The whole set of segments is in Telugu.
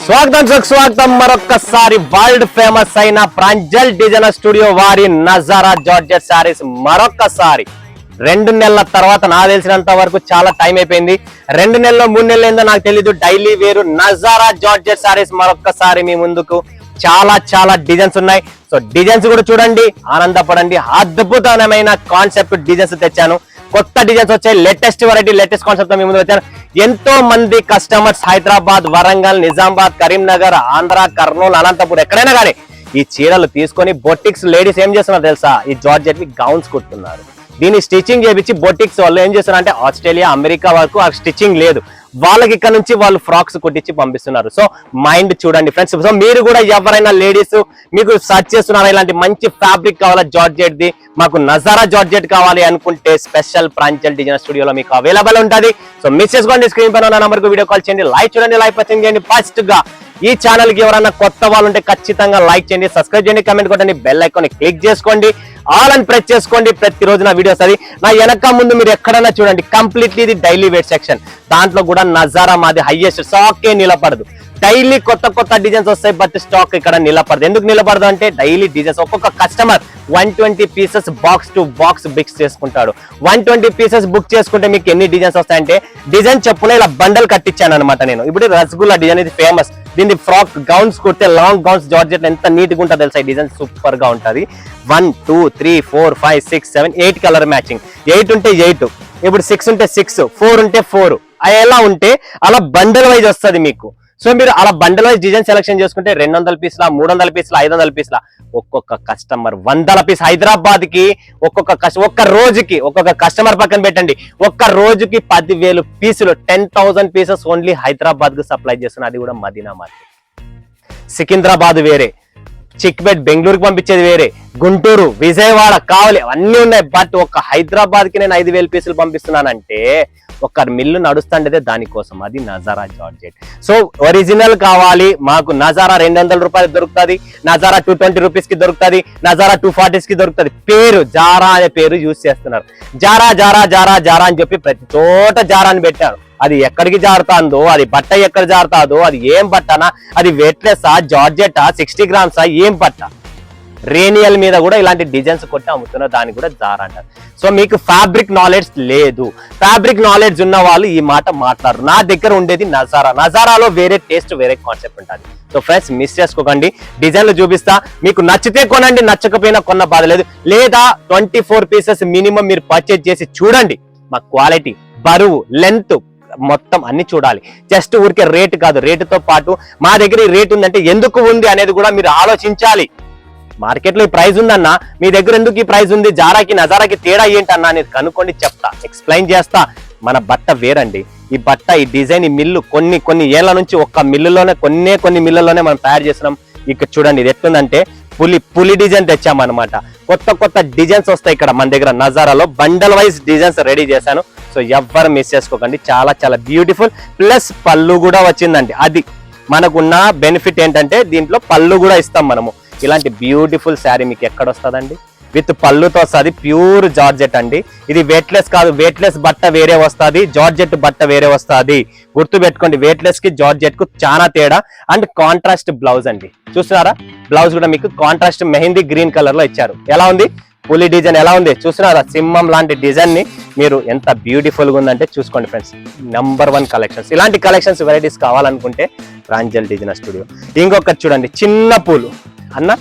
స్వాగతం మరొక్కసారి వరల్డ్ ఫేమస్ అయిన ప్రాంజల్ డిజైనర్ స్టూడియో వారి నజారా జార్జెట్ శారీస్ మరొక్కసారి 2 నెలల తర్వాత నాకు తెలిసినంత వరకు చాలా టైం అయిపోయింది. 2 నెలలు 3 నెలలు ఏందో నాకు తెలీదు. డైలీ వేరు నజారా జార్జెట్ శారీస్ మరొక్కసారి మీ ముందుకు చాలా డిజైన్స్ ఉన్నాయి. సో డిజైన్స్ కూడా చూడండి, ఆనందపడండి. అద్భుతమైన కాన్సెప్ట్ డిజైన్స్ తెచ్చాను. కొత్త డిజైన్స్ వచ్చాయి, లేటెస్ట్ వెరైటీ, లేటెస్ట్ కాన్సెప్ట్ మీ ముందు వచ్చాను. ఎంతో మంది కస్టమర్స్ హైదరాబాద్, వరంగల్, నిజామాబాద్, కరీంనగర్, ఆంధ్ర, కర్నూలు, అనంతపూర్ ఎక్కడైనా కానీ ఈ చీరలు తీసుకొని బొటిక్స్ లేడీస్ ఏం చేస్తున్నారు తెలుసా? ఈ జార్జెట్ వి గౌన్స్ కుడుతున్నారు. దీన్ని స్టిచ్చింగ్ చేయించి బొటిక్స్ వాళ్ళు ఏం చేస్తున్నారు అంటే ఆస్ట్రేలియా, అమెరికా వరకు ఆ స్టిచ్చింగ్ లేదు, వాళ్ళకి ఇక్కడ నుంచి వాళ్ళు ఫ్రాక్స్ కుట్టించి పంపిస్తున్నారు. సో మైండ్ చూడండి ఫ్రెండ్స్. సో మీరు కూడా ఎవరైనా లేడీస్ మీకు సర్చ్ చేస్తున్నారా, ఇలాంటి మంచి ఫ్యాబ్రిక్ కావాలా జార్జెట్ ది, మాకు నజారా జార్జెట్ కావాలి అనుకుంటే స్పెషల్ ప్రాంజల్ డిజైనర్ స్టూడియోలో మీకు అవైలబుల్ ఉంటుంది. సో మిస్ చేసుకోండి, స్క్రీన్ పైన ఉన్న నంబర్ కు వీడియో కాల్ చేయండి, లైక్ చూడండి, లైక్ పర్చేజ్ చేయండి. ఫస్ట్ గా ఈ ఛానల్ కి ఎవరైనా కొత్త వాళ్ళు ఉంటే ఖచ్చితంగా లైక్ చేయండి, సబ్స్క్రైబ్ చేయండి, కమెంట్ కొట్టండి, బెల్ ఐకాన్ క్లిక్ చేసుకోండి, ఆల్ అని ప్రెస్ చేసుకోండి. ప్రతిరోజు నా వీడియోస్ అది నా వెనక ముందు మీరు ఎక్కడైనా చూడండి, కంప్లీట్లీ ఇది డైలీ వేర్ సెక్షన్. దాంట్లో కూడా నజారా మాది హైయెస్ట్, స్టాకే నిలబడదు. డైలీ కొత్త డిజైన్స్ వస్తాయి, బట్ స్టాక్ ఇక్కడ నిలబడదు. ఎందుకు నిలబడదు అంటే డైలీ డిజైన్స్. ఒక్కొక్క customer 120 pieces box to box books చేసుకుంటాడు. 120 పీసెస్ బుక్ చేసుకుంటే మీకు ఎన్ని డిజైన్స్ వస్తాయంటే, డిజైన్ చెప్పున ఇలా బండల్ కట్టించాను అనమాట నేను. ఇప్పుడు రసగుల్లా డిజైన్ ఇది ఫేమస్. దీన్ని ఫ్రాక్ గౌన్స్ కుడితే లాంగ్ గౌన్స్ జార్జెట్ ఎంత నీట్ గా ఉంటుంది తెలుసా? ఈ డిజైన్ సూపర్ గా ఉంటది. 1 2 3 4 5 6 7 8 కలర్ మ్యాచింగ్. 8 ఉంటే 8, ఇప్పుడు 6 ఉంటే 6, 4 ఉంటే 4, ఎలా ఉంటే అలా బండల్ వైజ్ వస్తుంది మీకు. సో మీరు అలా బండల్ వైజ్ డిజైన్ సెలెక్షన్ చేసుకుంటే 200 పీసుల, 300 పీసుల, 500 పీసుల, ఒక్కొక్క కస్టమర్ 100 పీస్. హైదరాబాద్ కి ఒక్క రోజుకి ఒక్కొక్క కస్టమర్ పక్కన పెట్టండి, ఒక్క రోజుకి 10,000 పీసులు, 10,000 పీసెస్ ఓన్లీ హైదరాబాద్ కు సప్లై చేస్తున్నారు. అది కూడా మదీనా మార్కెట్. సికింద్రాబాద్ వేరే, చిక్పేట్ బెంగళూరుకి పంపించేది వేరే, గుంటూరు, విజయవాడ, కావలి అన్ని ఉన్నాయి. బట్ ఒక హైదరాబాద్ కి నేను 5,000 పీసులు పంపిస్తున్నానంటే ఒక మిల్లు నడుస్తుండేదే దానికోసం. అది నజారా జార్జెట్. సో ఒరిజినల్ కావాలి మాకు, నజారా 200 రూపాయలు దొరుకుతుంది, నజారా 220 రూపీస్ కి దొరుకుతుంది, నజారా 240 కి దొరుకుతుంది. పేరు జారా అనే పేరు యూజ్ చేస్తున్నారు. జారా జారా జారా జారా అని చెప్పి ప్రతి చోట జారా అని పెట్టారు. అది ఎక్కడికి జారుతాందో, అది బట్ట ఎక్కడ జారుతాదో, అది ఏం బట్టనా, అది వెయిట్లెస్సా, జార్జెటా, 60 గ్రామ్సా, ఏం బట్ట? రేనియల్ మీద కూడా ఇలాంటి డిజైన్స్ కొట్టి అమ్ముతున్నారు, దానికి కూడా జారా అంటారు. సో మీకు ఫ్యాబ్రిక్ నాలెడ్జ్ లేదు. ఫ్యాబ్రిక్ నాలెడ్జ్ ఉన్న వాళ్ళు ఈ మాట మాట్లాడరు. నా దగ్గర ఉండేది నజారా. నజారాలో వేరే టేస్ట్, వేరే కాన్సెప్ట్ ఉంటుంది. సో ఫ్రెండ్స్ మిస్ చేసుకోకండి. డిజైన్లు చూపిస్తా, మీకు నచ్చితే కొనండి, నచ్చకపోయినా కొన్న బాధ లేదు. లేదా 24 పీసెస్ మినిమం మీరు పర్చేజ్ చేసి చూడండి. మా క్వాలిటీ, బరువు, లెంత్ మొత్తం అన్ని చూడాలి. జస్ట్ ఊరికే రేటు కాదు, రేటుతో పాటు మా దగ్గర ఈ రేట్ ఉందంటే ఎందుకు ఉంది అనేది కూడా మీరు ఆలోచించాలి. మార్కెట్ లో ఈ ప్రైస్ ఉందన్నా, మీ దగ్గర ఎందుకు ఈ ప్రైస్ ఉంది, జారాకి నజారాకి తేడా ఏంటన్నా అనేది కనుక్కోండి, చెప్తా, ఎక్స్ప్లెయిన్ చేస్తా. మన బట్ట వేరండి. ఈ బట్ట, ఈ డిజైన్, ఈ మిల్లు కొన్ని ఏళ్ల నుంచి ఒక్క మిల్లులోనే కొన్ని మిల్లులోనే మనం తయారు చేస్తున్నాం. ఇక్కడ చూడండి ఇది ఎట్లుందంటే పులి డిజైన్ తెచ్చామన్నమాట. కొత్త డిజైన్స్ వస్తాయి ఇక్కడ మన దగ్గర నజారాలో. బండల్ వైజ్ డిజైన్స్ రెడీ చేశాను. సో ఎవ్వరు మిస్ చేసుకోకండి. చాలా బ్యూటిఫుల్. ప్లస్ పళ్ళు కూడా వచ్చిందండి. అది మనకున్న బెనిఫిట్ ఏంటంటే దీంట్లో పళ్ళు కూడా ఇస్తాం మనము. ఇలాంటి బ్యూటిఫుల్ శారీ మీకు ఎక్కడ వస్తుందండి? విత్ పళ్ళుతో వస్తుంది. ప్యూర్ జార్జెట్ అండి. ఇది వెయిట్లెస్ కాదు, వెయిట్లెస్ బట్ట వేరే వస్తుంది, జార్జెట్ బట్ట వేరే వస్తుంది. గుర్తు పెట్టుకోండి, వెయిట్లెస్ కి జార్జెట్ కు చాలా తేడా. అండ్ కాంట్రాస్ట్ బ్లౌజ్ అండి. చూస్తున్నారా? బ్లౌజ్ కూడా మీకు కాంట్రాస్ట్ మెహందీ గ్రీన్ కలర్ లో ఇచ్చారు. ఎలా ఉంది? పులి డిజైన్ ఎలా ఉంది చూస్తున్నారా? సింహం లాంటి డిజైన్ ని మీరు ఎంత బ్యూటిఫుల్ గా ఉందంటే చూసుకోండి ఫ్రెండ్స్. Number 1 collections. ఇలాంటి కలెక్షన్స్, వెరైటీస్ కావాలనుకుంటే ప్రాంజల్ డిజైనర్ స్టూడియో. ఇంకొకటి చూడండి, చిన్న పూలు అన్న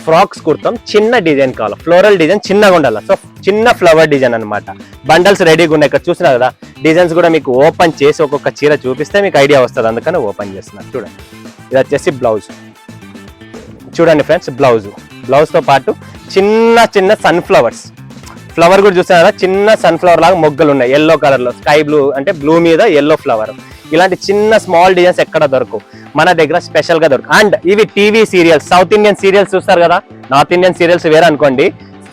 ఫ్రాక్స్ కుర్తాం, చిన్న డిజైన్ కావాలి, ఫ్లోరల్ డిజైన్ చిన్నగా ఉండాలి. సో చిన్న ఫ్లవర్ డిజైన్ అనమాట. బండల్స్ రెడీగా ఉన్నాయి. ఇక్కడ చూసినా కదా డిజైన్స్ కూడా మీకు ఓపెన్ చేసి ఒక్కొక్క చీర చూపిస్తే మీకు ఐడియా వస్తుంది, అందుకని ఓపెన్ చేస్తున్నారు. చూడండి, ఇది వచ్చేసి బ్లౌజ్. చూడండి ఫ్రెండ్స్, బ్లౌజ్ తో పాటు చిన్న సన్ఫ్లవర్స్, ఫ్లవర్ కూడా చూస్తున్నారు కదా, చిన్న సన్ఫ్లవర్ లాగా మొగ్గలు ఉన్నాయి ఎల్లో కలర్ లో, స్కై బ్లూ అంటే బ్లూ మీద ఎల్లో ఫ్లవర్. ఇలాంటి చిన్న స్మాల్ డిజైన్స్ ఎక్కడ దొరకవు, మన దగ్గర స్పెషల్ గా దొరకవు. అండ్ ఇవి TV serials, south Indian serials చూస్తారు కదా, నార్త్ ఇండియన్ సీరియల్స్ వేరే అనుకోండి.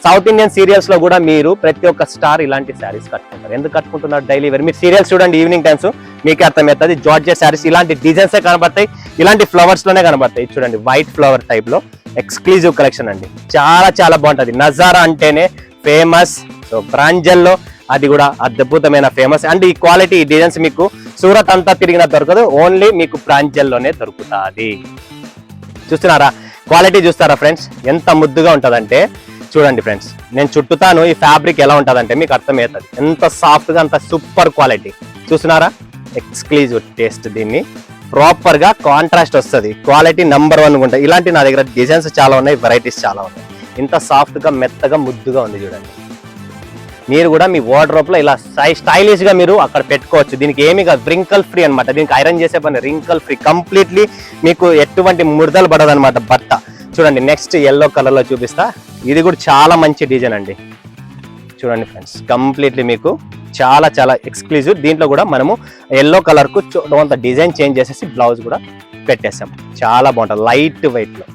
సౌత్ ఇండియన్ సీరియల్స్ లో కూడా మీరు ప్రతి ఒక్క స్టార్ ఇలాంటి శారీస్ కట్టుకుంటారు. ఎందుకు కట్టుకుంటున్నారు? Daily wear. మీరు సీరియల్స్ చూడండి ఈవినింగ్ టైమ్స్, మీకే అర్థమవుతుంది. జార్జెట్ శారీస్ ఇలాంటి డిజైన్స్ కనబడతాయి, ఇలాంటి ఫ్లవర్స్ లోనే కనబడతాయి. చూడండి, వైట్ ఫ్లవర్ టైప్ లో ఎక్స్క్లూజివ్ కలెక్షన్ అండి. చాలా బాగుంటది. నజారా అంటేనే ఫేమస్. సో ప్రాంజల్లో అది కూడా అద్భుతమైన ఫేమస్. అండ్ ఈ క్వాలిటీ ఈ డిజైన్స్ మీకు సూరత్ అంతా తిరిగినా దొరకదు, ఓన్లీ మీకు ప్రాంజల్లోనే దొరుకుతుంది. చూస్తున్నారా క్వాలిటీ, చూస్తారా ఫ్రెండ్స్ ఎంత ముద్దుగా ఉంటుందంటే. చూడండి ఫ్రెండ్స్, నేను చుట్టుతాను, ఈ ఫ్యాబ్రిక్ ఎలా ఉంటుందంటే మీకు అర్థమవుతుంది. ఎంత సాఫ్ట్గా, అంత సూపర్ క్వాలిటీ. చూస్తున్నారా, ఎక్స్క్లూజివ్ టేస్ట్. దీన్ని ప్రాపర్ గా కాంట్రాస్ట్ వస్తుంది, క్వాలిటీ నెంబర్ 1 ఉంటుంది. ఇలాంటి నా దగ్గర డిజైన్స్ చాలా ఉన్నాయి, వెరైటీస్ చాలా ఉన్నాయి. ఇంత సాఫ్ట్ గా మెత్తగా ముద్దుగా ఉంది చూడండి. మీరు కూడా మీ వార్డ్రోబ్ లో ఇలా స్టైలిష్ గా మీరు అక్కడ పెట్టుకోవచ్చు. దీనికి ఏమి రింకల్ ఫ్రీ అనమాట, దీనికి ఐరన్ చేసే పని రింకల్ ఫ్రీ, కంప్లీట్లీ మీకు ఎటువంటి ముడతలు పడదు అనమాట బట్ట. చూడండి నెక్స్ట్ ఎల్లో కలర్ లో చూపిస్తా. ఇది కూడా చాలా మంచి డిజైన్ అండి. చూడండి ఫ్రెండ్స్, కంప్లీట్లీ మీకు చాలా చాలా ఎక్స్క్లూజివ్. దీంట్లో కూడా మనము ఎల్లో కలర్ కు కొంత డిజైన్ చేంజ్ చేసేసి బ్లౌజ్ కూడా పెట్టేసాం. చాలా బాగుంటుంది, లైట్ వెయిట్ లో,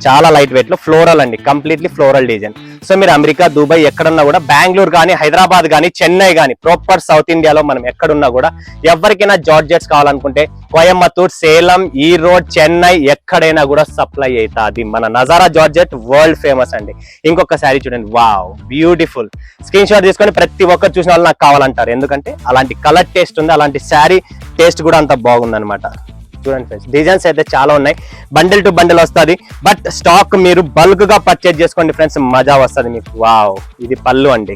చాలా లైట్ వెయిట్ లో ఫ్లోరల్ అండి, కంప్లీట్లీ ఫ్లోరల్ డిజైన్. సో మీరు అమెరికా, దుబాయ్ ఎక్కడున్నా కూడా, బెంగళూరు కానీ, హైదరాబాద్ కానీ, చెన్నై కానీ, ప్రాపర్ సౌత్ ఇండియాలో మనం ఎక్కడున్నా కూడా ఎవరికైనా జార్జెట్స్ కావాలనుకుంటే కోయంబత్తూర్, సేలం, ఈరోడ్, చెన్నై ఎక్కడైనా కూడా సప్లై అవుతుంది. మన నజారా జార్జెట్ వరల్డ్ ఫేమస్ అండి. ఇంకొక శారీ చూడండి, వావ్ బ్యూటిఫుల్. స్క్రీన్ షాట్ తీసుకొని ప్రతి ఒక్కరు చూసిన వాళ్ళు నాకు కావాలంటారు, ఎందుకంటే అలాంటి కలర్ టేస్ట్ ఉంది, అలాంటి శారీ టేస్ట్ కూడా అంత బాగుంది అనమాట. చూడండి ఫ్రెండ్స్, డిజైన్స్ అయితే చాలా ఉన్నాయి, బండిల్ టు బండిల్ వస్తుంది. బట్ స్టాక్ మీరు బల్క్ గా పర్చేజ్ చేసుకోండి ఫ్రెండ్స్, మజా వస్తుంది మీకు. వావ్, ఇది పళ్ళు అండి.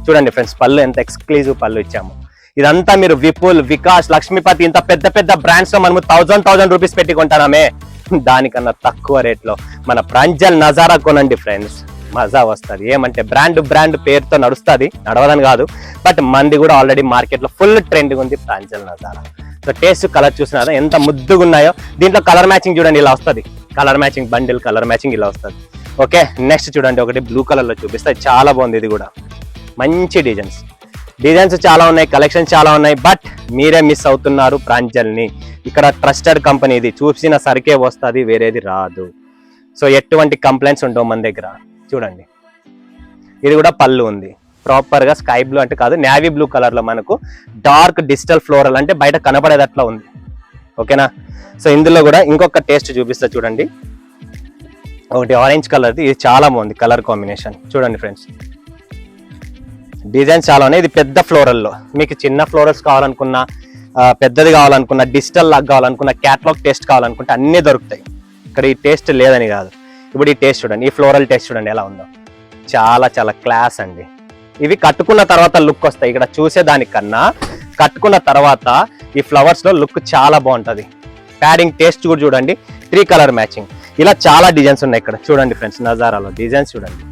చూడండి ఫ్రెండ్స్, పళ్ళు ఎంత ఎక్స్క్లూజివ్ పళ్ళు ఇచ్చాము. ఇదంతా మీరు విపుల్, వికాస్, లక్ష్మీపతి ఇంత పెద్ద పెద్ద బ్రాండ్స్ లో మనము 1000 రూపీస్ పెట్టి కొంటామే, దానికన్నా తక్కువ రేట్ లో మన ప్రాంజల్ నజారా కొనండి ఫ్రెండ్స్, మజా వస్తుంది. ఏమంటే బ్రాండ్ పేరుతో నడుస్తుంది, నడవదని కాదు, బట్ మంది కూడా ఆల్రెడీ మార్కెట్ లో ఫుల్ ట్రెండ్ ఉంది Pranjal Nazara. So taste, colour చూసినారా ఎంత ముద్దుగా ఉన్నాయో. దీంట్లో కలర్ మ్యాచింగ్ చూడండి ఇలా వస్తుంది, colour matching bundle, colour matching ఇలా వస్తుంది. ఓకే, నెక్స్ట్ చూడండి, ఒకటి బ్లూ కలర్ లో చూపిస్తే చాలా బాగుంది. ఇది కూడా మంచి డిజైన్స్ చాలా ఉన్నాయి, కలెక్షన్ చాలా ఉన్నాయి. బట్ మీరే మిస్ అవుతున్నారు ప్రాంజల్ని. ఇక్కడ ట్రస్టెడ్ కంపెనీ, ఇది చూసిన సరికే వస్తుంది, వేరేది రాదు. సో ఎటువంటి కంప్లైంట్స్ ఉండవు మన దగ్గర. చూడండి, ఇది కూడా పళ్ళు ఉంది, ప్రాపర్ గా స్కై బ్లూ అంటే కాదు, నేవీ బ్లూ కలర్ లో మనకు డార్క్ డిజిటల్ ఫ్లోరల్, అంటే బయట కనపడేది అట్లా ఉంది. ఓకేనా. సో ఇందులో కూడా ఇంకొక టేస్ట్ చూపిస్తా చూడండి, ఒకటి ఆరెంజ్ కలర్ది, ఇది చాలా బాగుంది కలర్ కాంబినేషన్. చూడండి ఫ్రెండ్స్, డిజైన్స్ చాలా ఉన్నాయి. ఇది పెద్ద ఫ్లోరల్లో, మీకు చిన్న ఫ్లోరల్స్ కావాలనుకున్నా, పెద్దది కావాలనుకున్నా, డిజిటల్ లాగా కావాలనుకున్నా, క్యాటలాగ్ టేస్ట్ కావాలనుకుంటే అన్నీ దొరుకుతాయి. ఇక్కడ ఈ టేస్ట్ లేదని కాదు, ఇప్పుడు ఈ టేస్ట్ చూడండి, ఈ ఫ్లోరల్ టేస్ట్ చూడండి ఎలా ఉందో, చాలా చాలా క్లాస్ అండి. ఇవి కట్టుకున్న తర్వాత లుక్ వస్తాయి, ఇక్కడ చూసేదానికన్నా కట్టుకున్న తర్వాత ఈ ఫ్లవర్స్ లో లుక్ చాలా బాగుంటది. ప్యాడింగ్ టేస్ట్ కూడా చూడండి, 3 కలర్ మ్యాచింగ్, ఇలా చాలా డిజైన్స్ ఉన్నాయి ఇక్కడ. చూడండి ఫ్రెండ్స్, నజారాలో డిజైన్స్ చూడండి,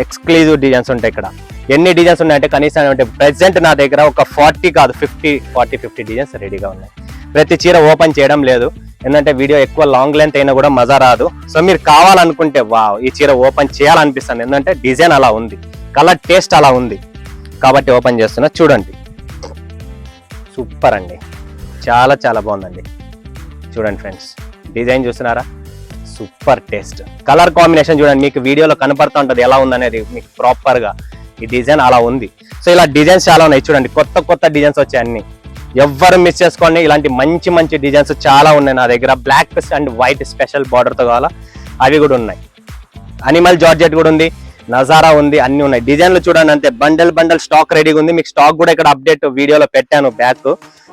ఎక్స్క్లూజివ్ డిజైన్స్ ఉంటాయి ఇక్కడ. ఎన్ని డిజైన్స్ ఉన్నాయంటే కనీసం అంటే ప్రెసెంట్ నా దగ్గర ఒక 40 కాదు 50 డిజైన్స్ రెడీగా ఉన్నాయి. ప్రతి చీర ఓపెన్ చేయడం లేదు, ఎందుకంటే వీడియో ఎక్కువ లాంగ్ లెంత్ అయినా కూడా మజా రాదు. సో మీరు కావాలనుకుంటే వావ్ ఈ చీర ఓపెన్ చేయాలనిపిస్తుంది, ఎందుకంటే డిజైన్ అలా ఉంది, కలర్ టేస్ట్ అలా ఉంది, కాబట్టి ఓపెన్ చేస్తున్నా. చూడండి, సూపర్ అండి, చాలా చాలా బాగుందండి. చూడండి ఫ్రెండ్స్, డిజైన్ చూస్తున్నారా, సూపర్ టేస్ట్. కలర్ కాంబినేషన్ చూడండి, మీకు వీడియోలో కనపడుతూ ఉంటుంది ఎలా ఉందనేది, మీకు ప్రాపర్ గా ఈ డిజైన్ అలా ఉంది. సో ఇలా డిజైన్స్ చాలా ఉన్నాయి చూడండి, కొత్త డిజైన్స్ వచ్చాయి అన్ని, ఎవ్వరు మిస్ చేసుకోండి. ఇలాంటి మంచి డిజైన్స్ చాలా ఉన్నాయి నా దగ్గర. Black and white special border తో కావాలా, అవి కూడా ఉన్నాయి. అనిమల్ జార్జెట్ కూడా ఉంది, నజారా ఉంది, అన్ని ఉన్నాయి. డిజైన్లు చూడండి అంతే, బండల్ స్టాక్ రెడీగా ఉంది. మీకు స్టాక్ కూడా ఇక్కడ అప్డేట్ వీడియోలో పెట్టాను బ్యాక్,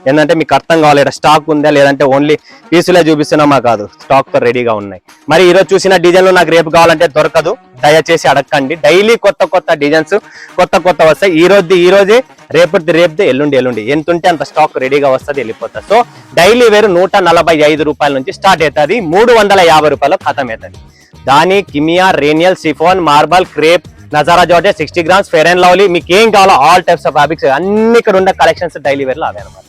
ఏంటంటే మీకు అర్థం కావాలి ఇక్కడ స్టాక్ ఉందా లేదంటే ఓన్లీ పీసులే చూపిస్తున్నామా కాదు, స్టాక్ తో రెడీగా ఉన్నాయి. మరి ఈరోజు చూసిన డిజైన్లు నాకు రేపు కావాలంటే దొరకదు, దయచేసి అడగండి. డైలీ కొత్త డిజైన్స్ కొత్త వస్తాయి. ఈ రోజే రేపుది ఎల్లుండి ఎంత ఉంటే అంత స్టాక్ రెడీగా వస్తుంది, వెళ్ళిపోతుంది. సో డైలీ వేరు 145 రూపాయల నుంచి స్టార్ట్ అవుతుంది, 350 రూపాయలు ఖతం అవుతుంది. దాని కిమియా, రేనియల్, సిఫాన్, మార్బల్, క్రేప్, నజారా georgette 60 grams, Fair and Lovely, మీకు ఏం కావాలో ఆల్ టైప్స్ ఆఫ్ ఫ్యాబ్రిక్స్ అన్ని ఇక్కడ ఉన్న కలెక్షన్స్ డైలీ వేర్ లో అవే అనమాట.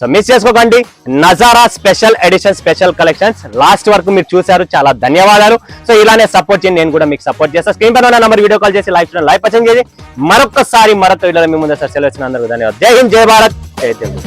సో మిస్ చేసుకోకండి, Nazara special edition, special collections. Last వరకు మీరు చూశారు, చాలా ధన్యవాదాలు. సో ఇలానే సపోర్ట్ చేయండి, నేను కూడా మీకు సపోర్ట్ చేస్తాను. స్క్రీన్ పైన నంబర్ వీడియో కాల్ చేసి లైవ్ పర్చేజ్ చేసి మరొకసారి మరొక వీడియోలో మీ ముందు సెలవు ఇచ్చినందుకు ధన్యవాదాలు. జై హింద్, జై భారత్, జై తెలుగు.